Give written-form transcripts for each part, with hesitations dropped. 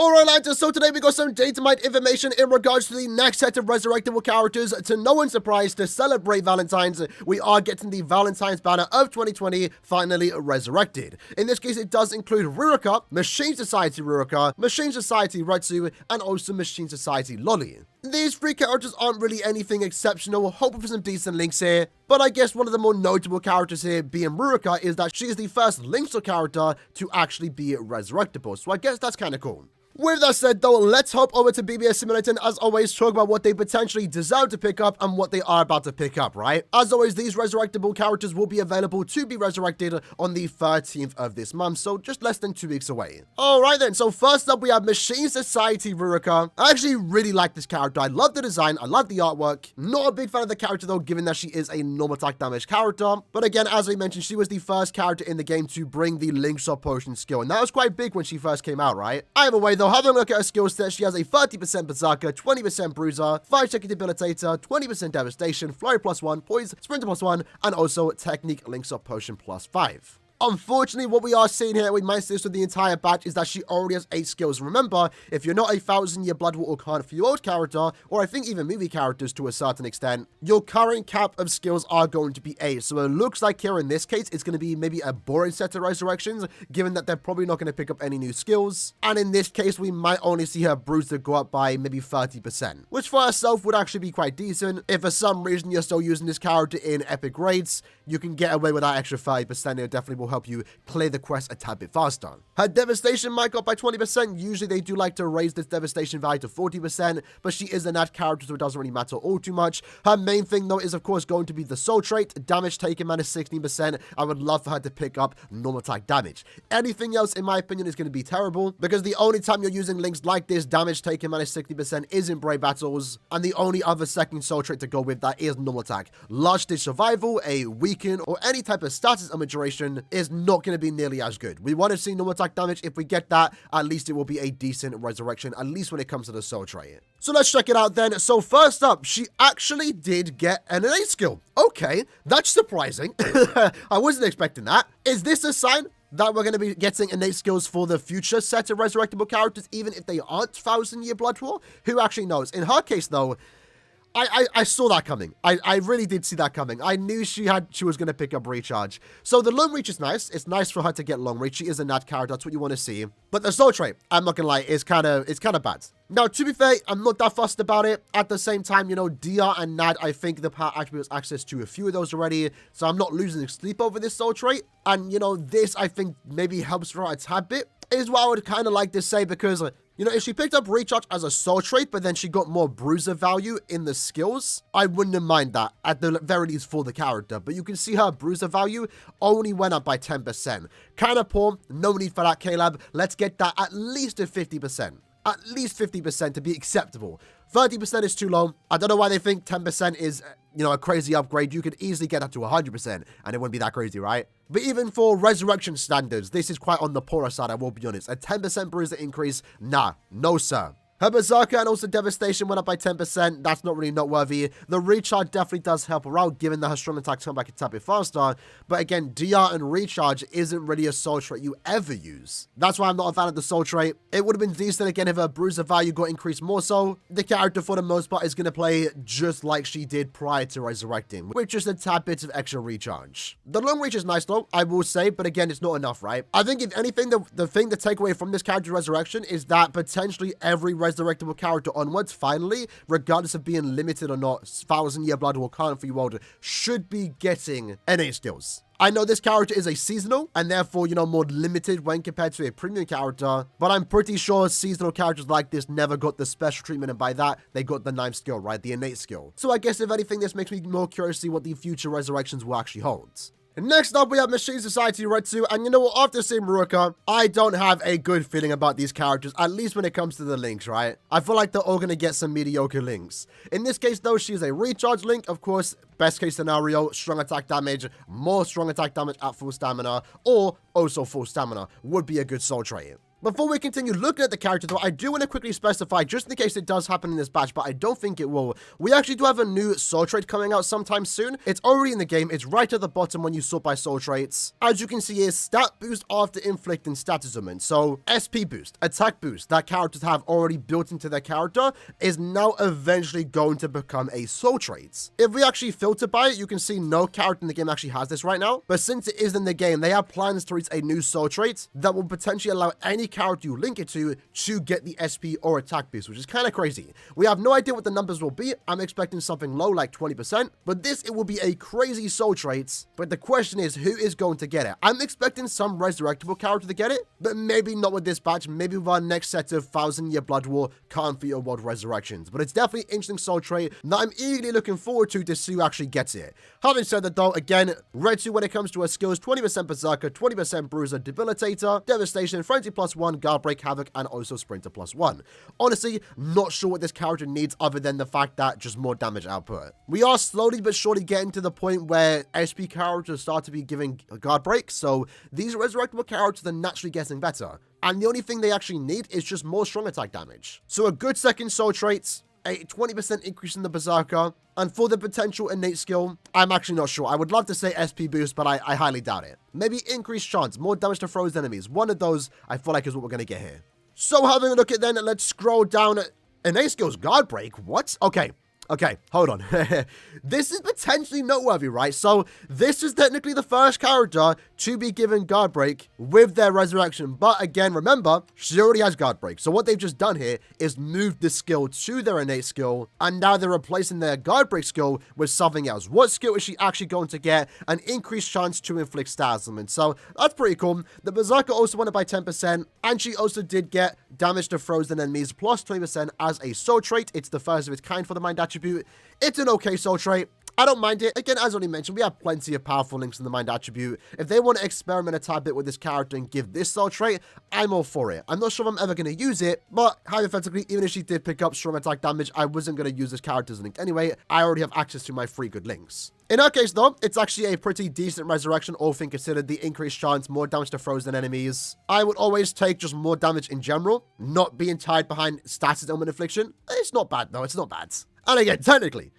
Alright lads, so today we got some DATAMINED information in regards to the next set of resurrectable characters. To no one's surprise, to celebrate Valentine's, we are getting the Valentine's banner of 2020 finally resurrected. In this case, it does include RIRUKA, Machine Society Rua, Machine Society Retsu, and also Machine Society LOLY. These three characters aren't really anything exceptional, hoping for some decent links here, but I guess one of the more notable characters here being RIRUKA is that she is the first Linkster character to actually be resurrectable, so I guess that's kind of cool. With that said though, let's hop over to BBS Simulator and as always talk about what they potentially deserve to pick up and what they are about to pick up, right? As always, these resurrectable characters will be available to be resurrected on the 13th of this month, so just less than 2 weeks away. Alright then, so first up we have Machine Society Rua. I actually really like this character. I love the design, I love the artwork. Not a big fan of the character though, given that she is a normal attack damage character. But again, as we mentioned, she was the first character in the game to bring the Linkster potion skill, and that was quite big when she first came out, right? Either way though, having a look at her skill set, she has a 30% Berserker, 20% Bruiser, 5-second Debilitator, 20% Devastation, Flurry +1, Poise, Sprinter +1, and also Technique Linkster Potion +5. Unfortunately, what we are seeing here, we might see this with the entire batch, is that she already has 8 skills. Remember, if you're not a 1000-year Blood War or Can't Fueled character, or I think even movie characters to a certain extent, your current cap of skills are going to be 8. So it looks like here in this case, it's going to be maybe a boring set of resurrections, given that they're probably not going to pick up any new skills. And in this case, we might only see her Bruiser go up by maybe 30%, which for herself would actually be quite decent. If for some reason you're still using this character in epic raids, you can get away with that extra 30%. It definitely will help you clear the quest a tad bit faster. Her devastation might go up by 20%. Usually they do like to raise this devastation value to 40%, but she is a nat character, so it doesn't really matter all too much. Her main thing though is of course going to be the soul trait, damage taken -16%. I would love for her to pick up normal attack damage. Anything else in my opinion is going to be terrible, because the only time you're using links like this, damage taken -60%, is in brave battles, and the only other second soul trait to go with that is normal attack. Large stage survival, a weaken, or any type of status duration is not going to be nearly as good. We want to see normal attack damage. If we get that, at least it will be a decent resurrection, at least when it comes to the soul trait. So let's check it out then. So first up, she actually did get an innate skill. Okay, that's surprising. I wasn't expecting that. Is this a sign that we're going to be getting innate skills for the future set of resurrectable characters, even if they aren't 1000-year Blood War? Who actually knows? In her case though, I saw that coming. I really did see that coming. I knew she was going to pick up Recharge. So the long reach is nice. It's nice for her to get long reach. She is a nat character. That's what you want to see. But the soul trait, I'm not going to lie, is kind of bad. Now, to be fair, I'm not that fussed about it. At the same time, you know, DR and NAD, I think the power attribute has access to a few of those already. So I'm not losing sleep over this soul trait. And, you know, this, I think, maybe helps her out a tad bit, is what I would kind of like to say, because you know, if she picked up Recharge as a soul trait, but then she got more Bruiser value in the skills, I wouldn't mind that, at the very least for the character. But you can see her Bruiser value only went up by 10%. Kind of poor, no need for that, Caleb. Let's get that at least to 50%. At least 50% to be acceptable. 30% is too low. I don't know why they think 10% is, you know, a crazy upgrade. You could easily get that to 100%, and it wouldn't be that crazy, right? But even for resurrection standards, this is quite on the poorer side, I will be honest. A 10% Bruiser increase, nah, no sir. Her Berserker and also Devastation went up by 10%. That's not really noteworthy. The Recharge definitely does help her out, given that her strong attacks come back a tad bit faster. But again, DR and Recharge isn't really a soul trait you ever use. That's why I'm not a fan of the soul trait. It would have been decent again if her Bruiser value got increased more so. The character, for the most part, is going to play just like she did prior to resurrecting, with just a tad bit of extra recharge. The long reach is nice though, I will say, but again, it's not enough, right? I think if anything, the thing to take away from this character resurrection is that potentially every resurrectable character onwards, finally, regardless of being limited or not, 1000-year Blood War, Can't Fueled, should be getting NA skills. I know this character is a seasonal, and therefore, you know, more limited when compared to a premium character, but I'm pretty sure seasonal characters like this never got the special treatment, and by that, they got the 9th skill, right? The innate skill. So I guess, if anything, this makes me more curious to see what the future resurrections will actually hold. Next up, we have Machine Society Rsu, and you know what, after seeing RIRUKA, I don't have a good feeling about these characters, at least when it comes to the links, right? I feel like they're all going to get some mediocre links. In this case, though, she's a recharge link, of course, best case scenario, strong attack damage, more strong attack damage at full stamina, or also full stamina would be a good soul trait. Before we continue looking at the character though, I do want to quickly specify, just in case it does happen in this batch, but I don't think it will. We actually do have a new soul trait coming out sometime soon. It's already in the game. It's right at the bottom when you sort by soul traits. As you can see is stat boost after inflicting status ailment. So SP boost, attack boost that characters have already built into their character is now eventually going to become a soul trait. If we actually filter by it, you can see no character in the game actually has this right now. But since it is in the game, they have plans to release a new soul trait that will potentially allow any character you link it to get the SP or attack boost, which is kind of crazy. We have no idea what the numbers will be. I'm expecting something low like 20%, but it will be a crazy soul trait. But the question is, who is going to get it? I'm expecting some resurrectable character to get it, but maybe not with this batch, maybe with our next set of 1000-year Blood War Can't For Your World resurrections. But it's definitely an interesting soul trait that I'm eagerly looking forward to see who actually gets it. Having said that though, again, RETSU when it comes to her skills, 20% Berserker, 20% Bruiser, Debilitator, Devastation, Frenzy +1, Guard Break, Havoc, and also Sprinter +1. Honestly, not sure what this character needs other than the fact that just more damage output. We are slowly but surely getting to the point where SP characters start to be giving Guard Break, so these resurrectable characters are naturally getting better. And the only thing they actually need is just more strong attack damage. So a good second soul trait, a 20% increase in the Berserker, and for the potential innate skill, I'm actually not sure. I would love to say SP boost, but I highly doubt it. Maybe increased chance, more damage to frozen enemies. One of those, I feel like, is what we're going to get here. So having a look at then, let's scroll down. Innate skills, Guard Break, what? Okay, hold on. This is potentially noteworthy, right? So this is technically the first character to be given Guard Break with their resurrection. But again, remember, she already has Guard Break. So what they've just done here is moved the skill to their innate skill. And now they're replacing their Guard Break skill with something else. What skill is she actually going to get? An increased chance to inflict stat ailment. So that's pretty cool. The Berserker also went up by 10%. And she also did get damage to frozen enemies plus 20% as a soul trait. It's the first of its kind for the mind attribute. It's an okay soul trait. I don't mind it. Again, as already mentioned, we have plenty of powerful links in the mind attribute. If they want to experiment a tad bit with this character and give this soul trait, I'm all for it. I'm not sure if I'm ever going to use it, but hypothetically, even if she did pick up strong attack damage, I wasn't going to use this character's link anyway. I already have access to my free good links. In her case, though, it's actually a pretty decent resurrection, all things considered. The increased chance, more damage to frozen enemies. I would always take just more damage in general, not being tied behind status ailment infliction. It's not bad, though. It's not bad. And again, technically,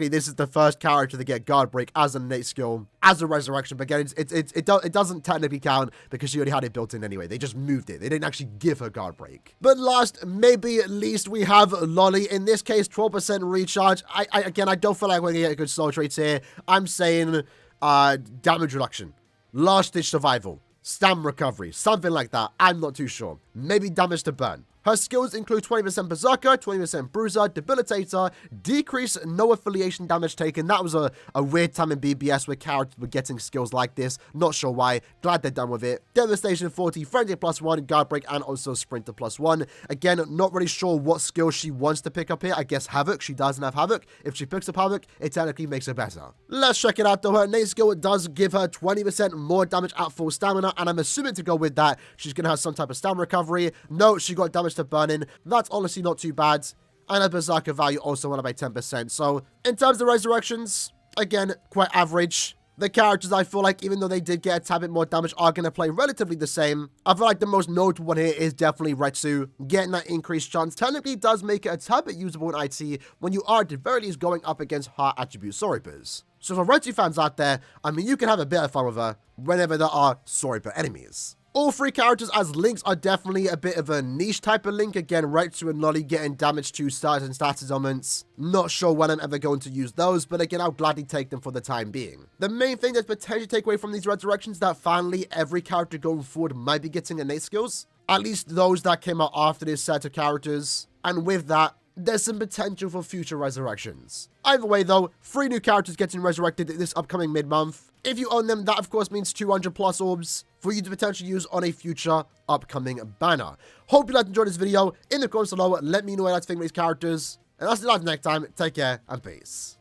this is the first character to get Guard Break as an innate skill, as a resurrection. But again, it doesn't technically count because she already had it built in anyway. They just moved it. They didn't actually give her Guard Break. But last, maybe least, we have Lolly. In this case, 12% recharge. Again, I don't feel like we're going to get good soul traits here. I'm saying damage reduction, last-ditch survival, stam recovery, something like that. I'm not too sure. Maybe damage to burn. Her skills include 20% Berserker, 20% Bruiser, Debilitator, decrease no affiliation damage taken. That was a weird time in BBS where characters were getting skills like this. Not sure why. Glad they're done with it. Devastation 40, Frenzy +1, Guard Break, and also Sprinter +1. Again, not really sure what skill she wants to pick up here. I guess Havoc. She doesn't have Havoc. If she picks up Havoc, it technically makes it better. Let's check it out though. Her innate skill does give her 20% more damage at full stamina, and I'm assuming to go with that, she's going to have some type of stamina recovery. No, she got damage to burning. That's honestly not too bad. And her Berserker value also went up by 10%. So in terms of resurrections, again, quite average. The characters, I feel like, even though they did get a tad bit more damage, are going to play relatively the same. I feel like the most notable one here is definitely RETSU. Getting that increased chance technically does make it a tad bit usable in IT when you are at the very least going up against high attribute Soripers. So for RETSU fans out there, I mean, you can have a bit of fun with her whenever there are Soriper enemies. All three characters as links are definitely a bit of a niche type of link. Again, RETSU and Lolly getting damage to status and status ailments. Not sure when I'm ever going to use those, but again, I'll gladly take them for the time being. The main thing that's potentially take away from these resurrections is that finally every character going forward might be getting innate skills. At least those that came out after this set of characters. And with that, there's some potential for future resurrections. Either way though, 3 new characters getting resurrected this upcoming mid-month. If you own them, that of course means 200 plus orbs for you to potentially use on a future upcoming banner. Hope you guys enjoyed this video. In the comments below, let me know what you think of these characters. And I'll see you guys next time. Take care and peace.